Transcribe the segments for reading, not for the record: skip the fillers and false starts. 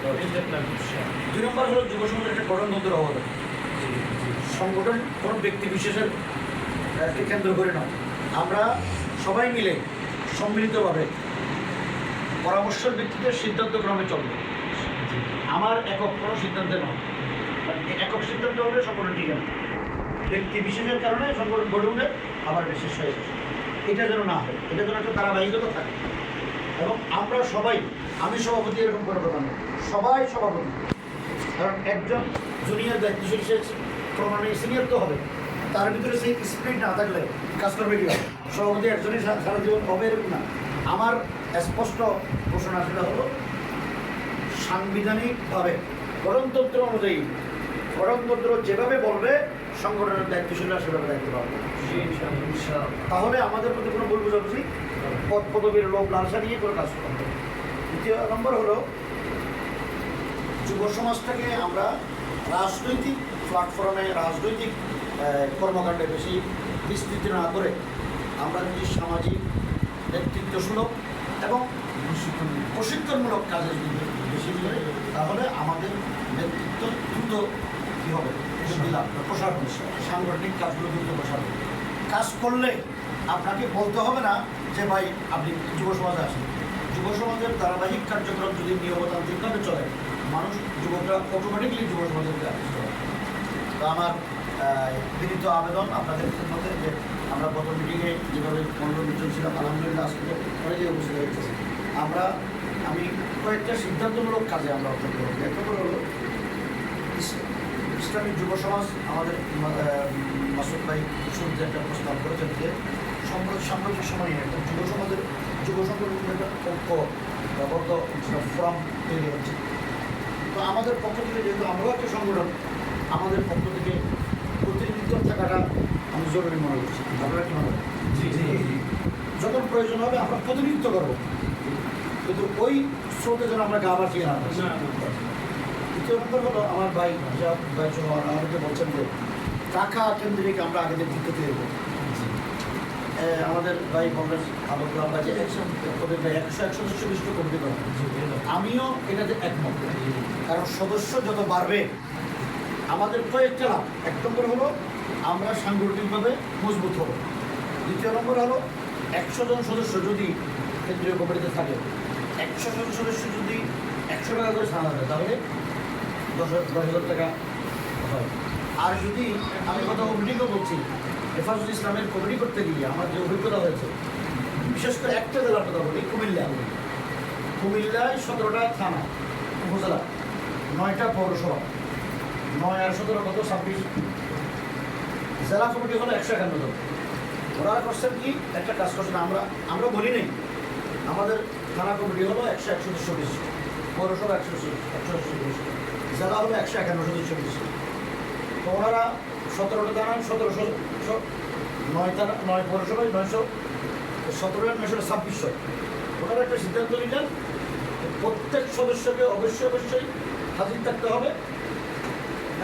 দুই নম্বর হলো যুব সমাজের একটা গঠনতন্ত্র হওয়া দরকার। সংগঠন কোনো ব্যক্তি বিশেষের কেন্দ্র করে নয়, আমরা সবাই মিলে সম্মিলিতভাবে পরামর্শের ভিত্তিতে সিদ্ধান্তক্রমে চলবে। আমার একক কোনো সিদ্ধান্তে নয়, একক সিদ্ধান্ত হলে সংগঠন টিকে না, ব্যক্তি বিশেষের কারণে সংগঠন গড়ে উঠে আবার বিশেষ হয়ে যাচ্ছে। এটা যেন না হয়, এটা যেন একটা ধারাবাহিকতা থাকে। এবং আমরা সবাই, আমি সভাপতি এরকম করে প্রধান, সবাই সভাপতি, কারণ একজন জুনিয়র দায়িত্বশীল সে ক্রমান্বয়ে সিনিয়র তো হবে, তার ভিতরে সেই স্পিরিট না থাকলে কাজ করবে কি হবে? সভাপতি একজনই সারা জীবন হবে এরকম না। আমার স্পষ্ট ঘোষণা সেটা হলো সাংবিধানিকভাবে গণতন্ত্র অনুযায়ী, গণতন্ত্র যেভাবে বলবে সংগঠনের দায়িত্বশীলরা সেভাবে দায়িত্ব পাবে। তাহলে আমাদের মধ্যে কোনো ভুল বোঝাবুঝি, পদ পদবীর লোভ লালসা নিয়ে কোনো কাজ করতে হবে। দ্বিতীয় নম্বর হলো যুব সমাজটাকে আমরা রাজনৈতিক প্ল্যাটফর্মে, রাজনৈতিক কর্মকাণ্ডে বেশি বিস্তৃত না করে আমরা যদি সামাজিক, নেতৃত্বসুলভ এবং প্রশিক্ষণমূলক কাজে যদি বেশি করে, তাহলে আমাদের নেতৃত্ব দ্রুত কী হবে, প্রসার হবে, সাংগঠনিক কাজগুলো দ্রুত প্রসার হবে। কাজ করলে আপনাকে বলতে হবে না যে ভাই আপনি যুব সমাজে আসেন। যুব সমাজের ধারাবাহিক কার্যক্রম যদি নিয়মতান্ত্রিকভাবে চলে, মানুষ যুবকরা অটোমেটিকলি যুব সমাজের আকৃষ্ট হয়। তো আমার বিনীত আবেদন আপনাদের মধ্যে যে আমরা গত মিটিংয়ে যেভাবে 15 জন ছিলাম, আলহামদুলিল্লাহ আজকে অনেকেই উপস্থিত হয়েছে। আমি কয়েকটা সিদ্ধান্তমূলক কাজে আমরা অর্জন করব। এক নম্বর হলো ইসলামিক যুব সমাজ, আমাদের মাসুদ ভাই শুরুতে একটা প্রস্তাব করেছেন যে সাম্প্রতিক সময়ে একটা যুব সমাজের যুব সংগঠনের একটা ঐক্যবদ্ধ ফোরাম তৈরি হচ্ছে। তো আমাদের পক্ষ থেকে, যেহেতু আমরাও একটা সংগঠন, আমাদের পক্ষ থেকে প্রতিনিধিত্ব থাকাটা আমি জরুরি মনে করছি। আপনারা কী মনে করেন? যখন প্রয়োজন হবে আমরা প্রতিনিধিত্ব করবো, কিন্তু ওই স্রোতে যেন আমরা গা বাঁচিয়ে না। দ্বিতীয় নম্বর হলো আমার ভাই সহ আমাদেরকে বলছেন যে টাকা কেন্দ্রিক আমরা আগে নেতৃত্ব তৈরি করব। আমাদের ভাই কংগ্রেস আলোচনা আমরা যে 100 সদস্য বিশিষ্ট কমিটি করা, আমিও এটাতে একমত। কারণ সদস্য যত বাড়বে আমাদের কয়েকটা লাভ। এক নম্বর হলো আমরা সাংগঠনিকভাবে মজবুত হব। দ্বিতীয় নম্বর হলো 100 জন সদস্য যদি কেন্দ্রীয় কমিটিতে থাকে, 100 জন সদস্য যদি 100 টাকা করে ছাড়া হবে, তাহলে 10,000 টাকা হয়। আর যদি আমি কথা কমিটিকেও বলছি, হেফাজত ইসলামের কমিটি করতে গিয়ে আমার যে অভিজ্ঞতা হয়েছে, বিশেষ করে একটা জেলার কথা বলি, কুমিল্লায় 17টা থানা উপজেলা, 9টা পৌরসভা, 9 আর 17 কত 26 জেলা কমিটি হলো 151 জন। ওরা করছেন কি, একটা কাজ করছেন, আমরা বলি নেই, আমাদের থানা কমিটি হলো 101 সদস্য বিশিষ্ট, পৌরসভা 100 সদস্য বিশিষ্ট, জেলা হলো 151 সদস্য বিশিষ্ট। তো ওনারা 17টা থানা, 9 পৌরসভায় 917 926। ওনারা একটা সিদ্ধান্ত নিলেন, প্রত্যেক সদস্যকে অবশ্যই হাজির থাকতে হবে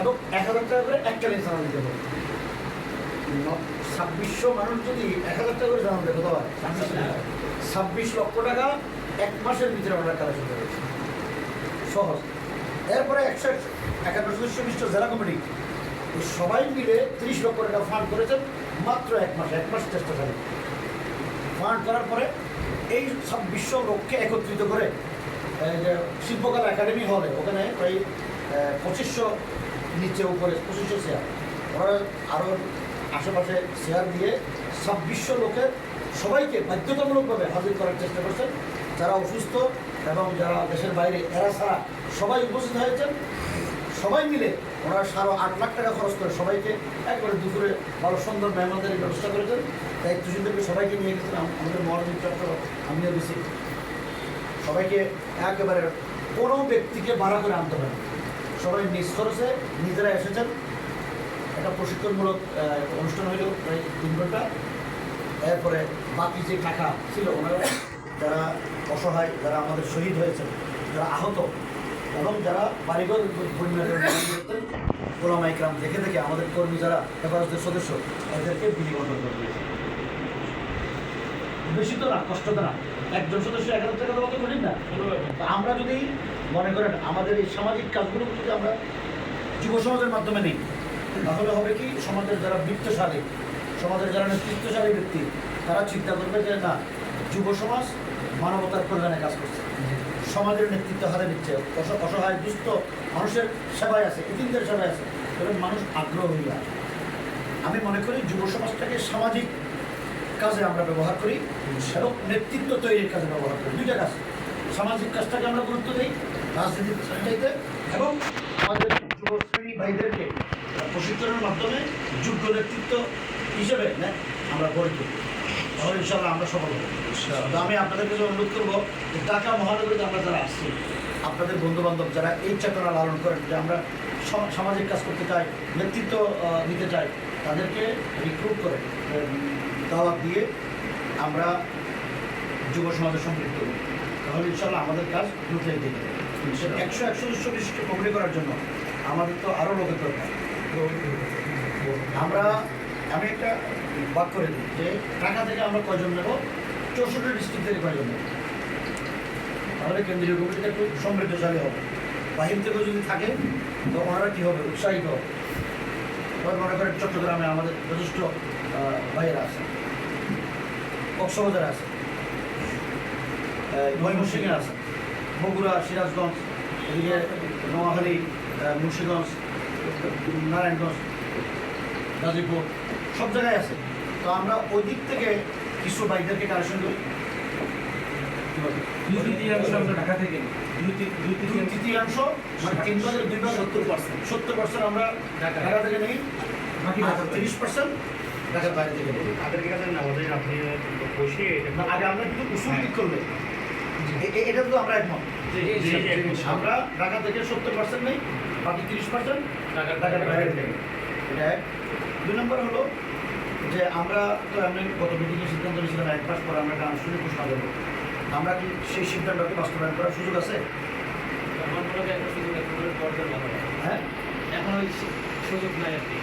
এবং 1000 টাকা করে এককালীন জানা দিতে হবে। 2600 মানুষ যদি 1000 টাকা করে জানা দেয়, কত হয়? 26 লক্ষ টাকা এক মাসের ভিতরে আমরা কালেকশন করেছি, সহজ। এরপরে 151 সদস্য বিশিষ্ট জেলা কমিটি সবাই মিলে 30 লক্ষ টাকা ফান্ড করেছেন মাত্র এক মাস চেষ্টা করে। ফান্ড করার পরে এই 2600 লোককে একত্রিত করে যে শিল্পকলা একাডেমি হলে, ওখানে প্রায় 2500 নিচে উপরে 2500 শেয়ার, ওরা আরও আশেপাশে শেয়ার দিয়ে 2600 লোকের সবাইকে বাধ্যতামূলকভাবে হাজির করার চেষ্টা করছেন। যারা অসুস্থ এবং যারা দেশের বাইরে, এরা ছাড়া সবাই উপস্থিত হয়েছেন। সবাই মিলে ওরা 8.5 লাখ টাকা খরচ করে সবাইকে একবারে দুপুরে ভালো সুন্দর মেহমানদারির ব্যবস্থা করেছেন। দায়িত্বশীলদেরকে সবাইকে নিয়ে গেছেন, আমাদের মহানবী চট্ট আমিও বেশি, সবাইকে একেবারে কোনো ব্যক্তিকে ভাড়া করে আনতে পারেন, সবাই নিজ খরচে নিজেরা এসেছেন। একটা প্রশিক্ষণমূলক অনুষ্ঠান হইল প্রায় 3 ঘন্টা। এরপরে বাকি যে টাকা ছিল, ওনারা যারা অসহায়, যারা আমাদের শহীদ হয়েছেন, যারা আহত এবং যারা বাড়িঘর ওলামা ইকরাম দেখে দেখে আমাদের কর্মী যারা হেফাজতের সদস্য, এদেরকে বিনিবন্ধন করে দিয়েছে। বেশি তো না, কষ্ট তো না, একজন সদস্য 1000 টাকা দেওয়া তো কঠিন না। আমরা যদি মনে করেন আমাদের এই সামাজিক কাজগুলো যদি আমরা যুব সমাজের মাধ্যমে নেই, তাহলে হবে কি সমাজের যারা বৃত্তশালী, সমাজের যারা নেতৃত্বশালী ব্যক্তি, তারা চিন্তা করবে যে না, যুব সমাজ মানবতার কল্যাণে কাজ করছে, সমাজের নেতৃত্ব হাতে নিচ্ছে, অসহায় দুস্থ মানুষের সেবায় আছে, এতিমদের সেবায় আছে, তখন মানুষ আগ্রহ হয়ে যায়। আমি মনে করি যুব সমাজটাকে সামাজিক কাজে আমরা ব্যবহার করি এবং নেতৃত্ব তৈরির কাজে ব্যবহার করি। দুইটা কাজ, সামাজিক কাজটাকে আমরা গুরুত্ব দিই রাজনীতির চাইতে, এবং আমাদের যুব শ্রেণী ভাইদেরকে প্রশিক্ষণের মাধ্যমে যোগ্য নেতৃত্ব হিসেবে আমরা গড়ে তুলি। তাহলে ইনশাআল্লাহ আমরা সফল হব। তো আমি আপনাদের কাছে অনুরোধ করবো যে ঢাকা মহানগরীতে আমরা যারা আসছি, আপনাদের বন্ধুবান্ধব যারা এই চেতনা লালন করেন যে আমরা সামাজিক কাজ করতে চাই, নেতৃত্ব দিতে চাই, তাদেরকে রিক্রুট করে দাওয়াত দিয়ে আমরা যুব সমাজে সম্পৃক্ত করি। তাহলে ইনশাআল্লাহ আমাদের কাজ দ্রুত এগিয়ে যাবে। 141 বিশিষ্ট কমিটি করার জন্য আমাদের তো আরও লোকের দরকার। আমি একটা বাক করে দিই যে ঢাকা থেকে আমরা কয়জন নেব, 64 ডিস্ট্রিক্ট থেকে কয়জন নেব, তাহলে কেন্দ্রীয় কমিটিটা একটু সমৃদ্ধশালী হবে। বাহির থেকেও যদি থাকে তো ওনারা কী হবে, উৎসাহিত হবে। এবার মনে করেন চট্টগ্রামে আমাদের যথেষ্ট ভাইয়েরা আছে, কক্সবাজারে আছে, ময়মনসিংহে আছে, বগুড়া, সিরাজগঞ্জ, এদিকে নোয়াখালী, মুন্সিগঞ্জ, নারায়ণগঞ্জ, গাজীপুর, সব জায়গায় আছে। তো আমরা ওই দিক থেকে কিছু বাইকদেরকে কালেকশন করি। দুই তৃতীয়াংশ আমরা ঢাকা থেকে নিই। দুই তৃতীয়াংশ মানে 3 ভাগের 2 ভাগ 70% আমরা ঢাকা থেকে নিই, বাকি 30% ঢাকার বাইরে থেকে নিই। তাদেরকে কাছে না বলেন আপনি বসে না, আগে আমরা কিন্তু উসুল ঠিক করলে এটা তো আমরা একমত। আমরা ঢাকা থেকে 70% নেই, বাকি 30% ঢাকার বাইরে থেকে। এটা এক। 2 নম্বর হলো যে আমরা তো এমনি গত মিটিংয়ে সিদ্ধান্ত নিয়েছিলাম 1 মাস পরে আমরা একটা আনুষ্ঠানিক ঘোষণা দেবো। আমরা কি সেই সিদ্ধান্তকে বাস্তবায়ন করার সুযোগ আছে? আমার মনে হয় একটা সুযোগ হ্যাঁ, এখন ওই সুযোগ নাই আর কি।